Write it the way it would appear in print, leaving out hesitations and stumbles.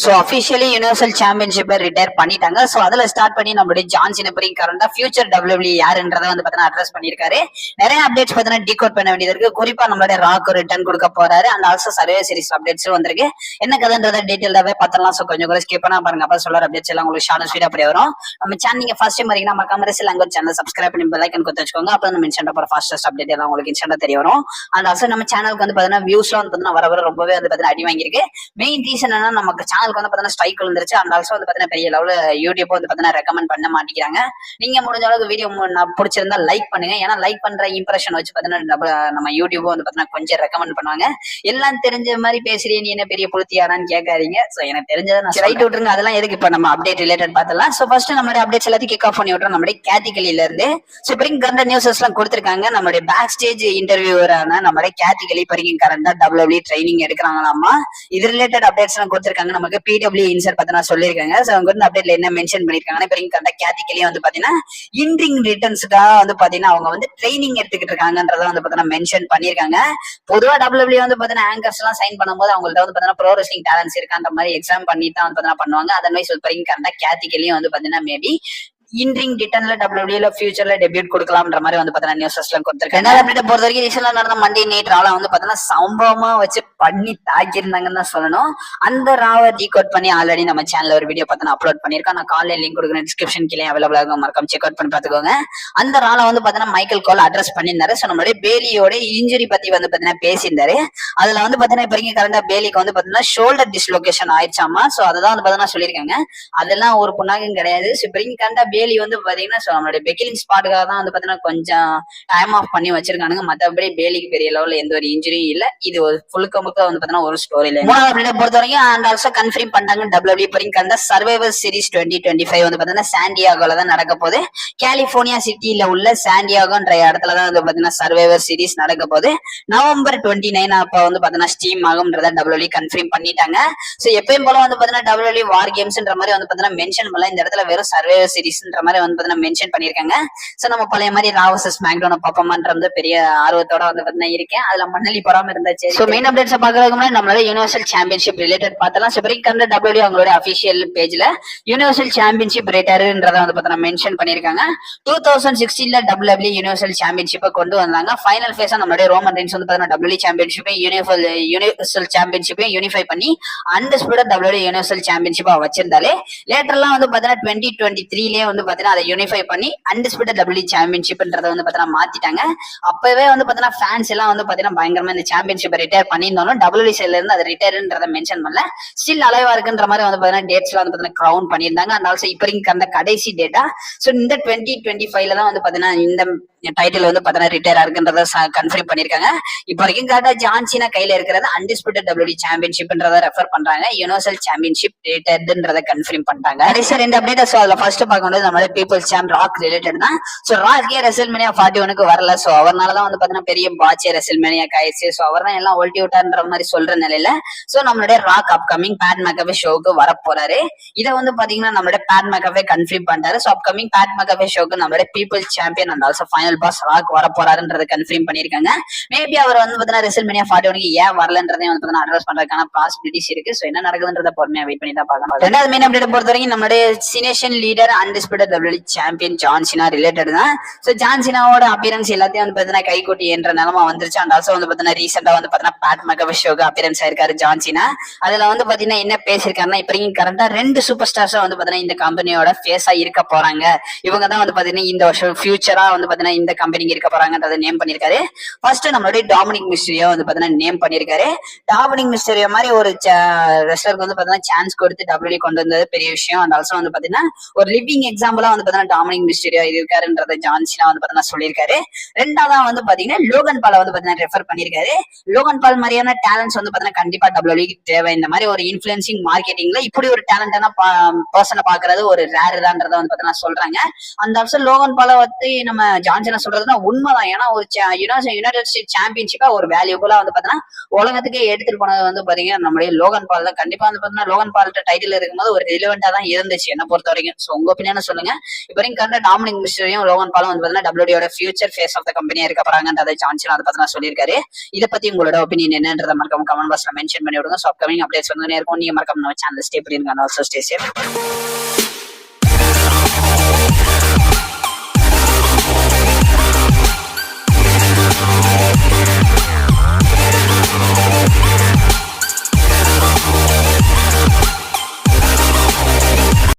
So officially universal championship retire பண்ணிட்டாங்க. So அதுல start பண்ணி நம்மளுடைய ஜான் சினா கரண்டா ஃபியூச்சர் டபிள்யூடபிள்யூ யாருன்றத வந்து பாத்தீங்கன்னா அட்ரஸ் பண்ணிருக்காரு. நிறைய அப்டேட்ஸ் பாத்தீங்கன்னா டீகோட் பண்ண வேண்டியது இருக்கு. குறிப்பா நம்மளுடைய ராக் ரிட்டர்ன் கொடுக்க போறாரு. And also survey series updates வந்திருக்கு. என்ன கதைன்றத டீடைல்டாவே பார்த்தலாம். சோ கொஞ்சம் கூட ஸ்கிப் பண்ணா பாருங்க. அப்ப சொல்ற அப்டேட்ஸ் எல்லாம் உங்களுக்கு ஷார்ட் அண்ட் ஸ்வீட்டா அப்படி வரும். நம்ம சேனல் நீங்க ஃபர்ஸ்ட் டைம் வரீங்கன்னா மறக்காம அரசியல் லாங்குவேஜ் சேனல் சப்ஸ்கிரைப் பண்ணி பெல் ஐகான் கொடுத்து வச்சுக்கோங்க. அப்ப நம்ம இன்ஸ்டன்டா போற ஃபாஸ்டஸ்ட் அப்டேட் எல்லாம் உங்களுக்கு இன்ஸ்டன்டா தெரிய வரும். அண்ட் ஆல்சோ நம்ம சேனலுக்கு வந்து பாத்தீங்கன்னா வியூஸ்லாம் வந்து பாத்தீங்கன்னா வர ரொம்பவே வந்து பாத்தீங்கன்னா அடி வாங்கியிருக்கு. மெயின் ரீசன் என்ன, நமக்கு சேனலுக்கு வந்து பாத்தீங்கன்னா ஸ்ட்ரைக் விழுந்துருச்சு. அண்ட் ஆல்சோ வந்து பாத்தீங்கன்னா பெரிய லெவல யூடியூப் வந்து பாத்தீங்கன்னா ரெக்கமெண்ட் பண்ண மாட்டேங்கிறாங்க. நீங்க முடிஞ்ச அளவுக்கு வீடியோ பிடிச்சிருந்தா லைக் பண்ணுங்க. ஏன்னா லைக் பண்ற இம்ப்ரெஷன் வச்சு பாத்தீங்கன்னா நம்ம யூடியூப் வந்து பாத்தீங்கன்னா கொஞ்சம் ரெக்கமெண்ட் பண்ணுவாங்க. எல்லாம் தெரிஞ்ச மாதிரி பேசுறீங்க, நீ என்ன பெரிய புளுத்தியானான்னு கேட்காதீங்க. சோ எனக்கு தெரிஞ்சதை நான் ரைட் விட்டுருங்க. அதெல்லாம் எதுக்கு இப்ப நம்ம அப்டேட் ரிலேட்டட் பார்த்தலாம். சோ ஃபர்ஸ்ட் நம்மளுடைய அப்டேட்ஸ் எல்லாத்தையும் கிக் ஆஃப் பண்ணி விட்டுறோம். நம்மளுடைய கேத்திகலில இருந்து சோ இப்படிங்க கரண்ட் நியூஸஸ் எல்லாம் கொடுத்திருக்காங்க. நம்மளுடைய பேக் ஸ்டேஜ் இன்டர்வியூவரான நம்மளுடைய கேத்திகலி இப்படிங்க கரண்டா டபிள்யூடபிள்யூ ட்ரைனிங் எடுக்கிறாங்களாமா. இது ரிலேட்டட் அப்டேட்ஸ் எல்லாம் கொடுத்திருக்காங்க. நமக்கு பிடபிள்யூ இன்சர் பத்தினா சொல்லிருக்காங்க. சோ அவங்க வந்து அப்டேட்ல என்ன மென்ஷன் பண்ணிருக்காங்கன்னா, இப்படிங்க கரண்டா கேத்திகலி வந்து பாத்தீங்கன்னா இன்ரிங் ரிட்டர்ன்ஸ்க்காக வந்து பாத்தீங்கன்னா அவங்க வந்து ட்ரைனிங் எடுத்துக்கிட்டு இருக்காங்கன்றத வந்து பாத்தீங்கன்னா மென்ஷன் பண்ணிருக்காங்க. பொதுவா டபிள்யூடபிள்யூ வந்து பாத்தீங்கன்னா ஆங்கர்ஸ் எல்லாம் சைன் பண்ணும்போது அவங்கள்ட்ட வந்து பாத்தீங்கன்னா ப்ரோ ரெஸ்லிங் டேலண்ட்ஸ் இருக்கான்ற மாதிரி எக்ஸாம் பண்ணி தான் வந்து பாத்தீங்கன்னா பண்ணுவாங்க. அதன்மைஸ் இப்படிங்க கரண்டா கேத்திகலியும் வந்து பாத்தீங்கன்னா மேபி இன்ரிங் ரிட்டர்ன்ல டபிள்யூடபிள்யூல ஃபியூச்சர்ல டெபியூட் கொடுக்கலாம்ன்ற மாதிரி வந்து பாத்தீங்கன்னா நியூஸஸ் எல்லாம் கொடுத்திருக்காங்க. அப்டேட் பொறுத்த வரைக்கும் ரீசெண்டா நடந்த மண்டே நைட் ரால வந்து பாத்தீங்கன்னா சம்பவமா வச்சு பண்ணி தாக்கியிருந்தாங்கன்னு தான் சொல்லணும். அந்த ராவை டீகோட் பண்ணி ஆல்ரெடி நம்ம சேனல்ல ஒரு வீடியோ பார்த்தா அப்லோட் பண்ணிருக்கோம். நான் காலையில லிங்க் கொடுக்குறேன், டிஸ்கிரிப்ஷன் கீழே அவைலபிள் ஆகும், மறக்காம செக் அவுட் பண்ணி பாத்துக்கோங்க. அந்த ரால வந்து பாத்தீங்கன்னா மைக்கேல் கோல் அட்ரஸ் பண்ணியிருந்தாரு. சோ நம்மளுடைய பேலியோட இன்ஜுரி பத்தி வந்து பாத்தீங்கன்னா பேசியிருந்தாரு. அதுல வந்து பாத்தீங்கன்னா இப்ப கரண்டா பேலிக்கு வந்து பாத்தீங்கன்னா ஷோல்டர் டிஸ்லோகேஷன் ஆயிடுச்சாமா. சோ அதான் வந்து பாத்தீங்கன்னா சொல்லியிருக்காங்க. அதெல்லாம் ஒரு புண்ணாகும் கிடையாது. சோ இப்ப கரண்டா பேலி வந்து பாத்தீங்கன்னா நம்மளுடைய பெக்கிலிங் ஸ்பாட்டுக்காக தான் வந்து பாத்தீங்கன்னா கொஞ்சம் டைம் ஆஃப் பண்ணி வச்சிருக்கானுங்க. மத்தபடி பேலிக்கு பெரிய லெவல்ல எந்த ஒரு இன்ஜுரியும் இல்ல. இது ஒரு முழுக்க முழுக்க வந்து பாத்தீங்கன்னா ஒரு ஸ்டோரி லைன். மூணாவது பொறுத்த வரைக்கும் அண்ட் ஆல்சோ கன்ஃபார்ம் பண்ணாங்க டபிள்யூடபிள்யூ இப்ப சர்வைவர் சீரிஸ் 2025 வந்து பாத்தீங்கன்னா சாண்டியாகோல தான் நடக்க போகுது. கலிபோர்னியா சிட்டில உள்ள சாண்டியாகோன்ற இடத்துல தான் வந்து பாத்தீங்கன்னா சர்வைவர் சீரிஸ் நடக்க போகுது. நவம்பர் 29 அப்ப வந்து பாத்தீங்கன்னா ஸ்டீம் ஆகும்ன்றத டபிள்யூடபிள்யூ கன்ஃபார்ம் பண்ணிட்டாங்க. சோ எப்பயும் போல வந்து பாத்தீங்கன்னா டபிள்யூடபிள்யூ வார் கேம்ஸ்ன்ற மாதிரி வந்து பாத்தீங்கன்னா மென்ஷன் பண்ணல. இந்த இடத்துல வெறும் சர்வைவர் சீரிஸ்ன்ற மாதிரி வந்து பாத்தீங்கன்னா மென்ஷன் பண்ணிருக்காங்க. சோ நம்ம பழைய மாதிரி ரா வர்சஸ் மேக்டவுன் பாப்போமான்றது பெரிய ஆர்வத்தோட வந்து பாத்தீங்கன்னா இருக்கேன். அதுல மண்ணலி போறாம இருந்தாச்சு. சோ மெயின் அப்டேட்ஸ் பாக்குறதுக்கு முன்னாடி நம்மளோட யூனிவர்சல் சாம்பியன்ஷிப் ரிலேட்டட் பார்த்தலாம். சோ இப்ப டபிள்யூடபிள்யூ அவங்களோட அபிஷியல் பேஜ்ல யூனிவர்சல் சாம்பியன்ஷிப் ரிட்டையர்ன்றத வந்து பாத்தீங்கன்னா மென்ஷன் பண்ணிருக்காங்க. 2016ல டபிள்யூடபிள்யூ யூனிவர்சல் சாம்பியன்ஷிப்பை கொண்டு வந்தாங்க. ஃபைனல் ஃபேஸா நம்மளுடைய ரோமன் ரெயின்ஸ் வந்து பாத்தீங்கன்னா டபிள்யூடபிள்யூ சாம்பியன்ஷிப்பை யூனிவர்சல் சாம்பியன்ஷிப்பை யூனிஃபை பண்ணி அன்டிஸ்பியூட்டட் டபிள்யூடபிள்யூ யூனிவர்சல் சாம்பியன்ஷிப்பா வச்சிருந்தாலே லேட்டர்லாம் வந்து பாத்தீங்கன்னா 2023லயே வந்து பாத்தீங்கன்னா அதை யூனிஃபை பண்ணி அன்டிஸ்பியூட்டட் டபிள்யூ சாம்பியன்ஷிப்ன்றத வந்து பாத்தீங்கன்னா மாத்திட்டாங்க. அப்பவே வந்து பாத்தீங்கன்னா ஃபேன்ஸ் எல்லாம் வந்து பாத்தீங்கன்னா பயங்கரமா இந்த சாம்பியன்ஷிப் ரிட்டையர் பண்ணியிருந்தாலும் டபிள்யூ சைட்ல இருந்து அது ரிட்டையர்ன்றத மென்ஷன் பண்ணல. ஸ்டில் அலைவா இருக்குன்ற மாதிரி வந்து பாத்தீங்கன்னா டேட்ஸ் எல்லாம் வந்து பாத்தீங்கன்னா கிரவுன் பண்ணியிருந்தாங்க. அண்ட் ஆல்சோ இப்ப அந்த கடைசி டேட்டா சோ இந்த 2025ல தான் வந்து பாத்தீங்கன்னா இந்த டைட்டில் வந்து பாத்தீங்கன்னா ரிட்டையர் இருக்குன்றத கன்ஃபார்ம் பண்ணிருக்காங்க. இப்ப வரைக்கும் கரெக்டா ஜான் சீனா கையில இருக்கிறது அன்டிஸ்பியூட்டட் டபிள்யூ சாம்பியன்ஷிப்ன்றத ரெஃபர் பண்றாங்க. யூனிவர்சல் சாம்பியன்ஷிப் ரிட்டையர்ட்ன்றத கன்ஃபார்ம் பண்ணிட்டாங்க. கடைசி ரெண்டு அப்டேட் அதுல ஃபர்ஸ்ட் பார்க்கும்போது நம்ம பீப்பிள்ஸ் சாம் ராக் ரிலேட்டட் தான். சோ ராக் ரெசல்மேனியா 41க்கு வரல. சோ அவர்னாலதான் வந்து பாத்தீங்கன்னா பெரிய பாட்ச் ரெசல்மேனியா ஆயிடுச்சு. சோ அவர் தான் எல்லாம் ஒல்ட்டி விட்டார்ன்ற மாதிரி சொல்ற நிலையில சோ நம்மளுடைய ராக் அப்கமிங் பேட் மெக்கவே ஷோக்கு வர போறாரு. இதை வந்து பாத்தீங்கன்னா நம்மளுடைய பேட் மெக்கவே கன்ஃபார்ம் பண்ணிட்டாரு. சோ அப்கமிங் பேட் மெக்கவே ஷோக்கு நம்மளுடைய people's champion and also final boss Rock வர போறாருன்றத கன்ஃபார்ம் பண்ணிருக்காங்க. மேபி அவர் வந்து பாத்தீங்கன்னா ரெசல்மேனியா 41க்கு ஏன் வரலன்றதையும் வந்து பாத்தீங்கன்னா அட்ரஸ் பண்றதுக்கான பாசிபிலிட்டிஸ் இருக்கு. சோ என்ன நடக்குதுன்றத பொறுமையா வெயிட் பண்ணி தான் பார்க்கணும். ரெண்டாவது மெயின் அப்டேட் பொறுத்த வரைக்கும் நம்மளுடைய Cenation leader undisputed WWE champion John Cena related தான். சோ ஜான் சீனாவோட அப்பியரன்ஸ் எல்லாத்தையும் வந்து பாத்தீங்கன்னா கைகூட்டி என்ற நிலைமை வந்துருச்சு. அண்ட் ஆல்சோ வந்து பாத்தீங்கன்னா ரீசெண்டா வந்து பாத்தீங்கன்னா பேட் மெக்கவே ஷோக்கு அப்பியரன்ஸ் ஆயிருக்காரு ஜான் சீனா. அதுல வந்து பாத்தீங்கன்னா என்ன பேசிருக்காருன்னா, இப்ப கரண்டா 2 சூப்பர் ஸ்டார்ஸா வந்து பாத்தீங்கன்னா இந்த கம்பெனியோட ஃபேஸா இருக்க போறாங்க. இவங்க தான் வந்து பாத்தீங்கன்னா இந்த வருஷம் ஃபியூச்சரா வந்து பாத்தீங்கன்னா இந்த கம்பெனிக்கு இருக்க போறாங்கன்றத நேம் பண்ணிருக்காரு. ஃபர்ஸ்ட் நம்மளுடைய டாமினிக் மிஸ்டரியோ வந்து பாத்தீங்கன்னா நேம் பண்ணிருக்காரு. டாமினிக் மிஸ்டரியோ மாதிரி ஒரு ரெஸ்லருக்கு வந்து பாத்தீங்கன்னா சான்ஸ் கொடுத்து டபிள்யூ கொண்டு வந்தது பெரிய விஷயம். அண்ட் ஆல்சோ வந்து பாத்தீங்கன்னா ஒரு லிவிங் எக்ஸாம்பிளா வந்து பாத்தீங்கன்னா டாமினிக் மிஸ்டரியோ இருக்காருன்றத ஜான் சீனா வந்து பாத்தீங்கன்னா சொல்லியிருக்காரு. ரெண்டாவதா வந்து பாத்தீங்கன்னா லோகன் பால் வந்து பாத்தீங்கன்னா ரெஃபர் பண்ணிருக்காரு. லோகன் பால் மாதிரியான டேலண்ட்ஸ் வந்து பாத்தீங்கன்னா கண்டிப்பா டபிள்யூக்கு தேவை. இந்த மாதிரி ஒரு இன்ஃபுளுன்சிங் மார்க்கெட்டிங்ல இப்படி ஒரு டேலண்டான பர்சனை பாக்குறது ஒரு ரேர் தான்றத வந்து பாத்தீங்கன்னா சொல்றாங்க. அந்த ஆல்சோ லோகன் பாலை வந்து நம்ம ஜான் சீனா சொல்றதுன்னா உண்மைதான். ஏன்னா ஒரு யுனைடெட் ஸ்டேட் சாம்பியன்ஷிப்பா ஒரு வேல்யூபுலா வந்து பாத்தீங்கன்னா உலகத்துக்கே எடுத்துட்டு போனது வந்து பாத்தீங்கன்னா நம்மளுடைய லோகன் பால் தான். கண்டிப்பா வந்து பாத்தீங்கன்னா லோகன் பால் டைட்டில் இருக்கும்போது ஒரு ரிலவெண்டா தான் இருந்துச்சு என்ன பொறுத்த வரைக்கும். சோ உங்க ஒப்பீனியன் சொல்லுங்க. இப்ப வரைக்கும் கண்ட டாமினிக் மிஸ்டரியும் லோகன் பாலும் வந்து பாத்தீங்கன்னா டபிள்யூடியோட ஃபியூச்சர் ஃபேஸ் ஆஃப் த கம்பெனியா இருக்க போறாங்கன்றதை ஜான் சீனா வந்து பாத்தீங்கன்னா சொல்லியிருக்காரு. இதை பத்தி உங்களோட ஒப்பீனியன் என்ன? என்னன்றத மறக்காம கமெண்ட் பாக்ஸ்ல மென்ஷன் பண்ணி விடுங்க. ஸோ அப்கமிங் அப்டேட்ஸ் வந்து இருக்கும். நீங்க மறக்காம நம்ம சேனல் ஸ்டே பண்ணிருங்க. Also stay safe.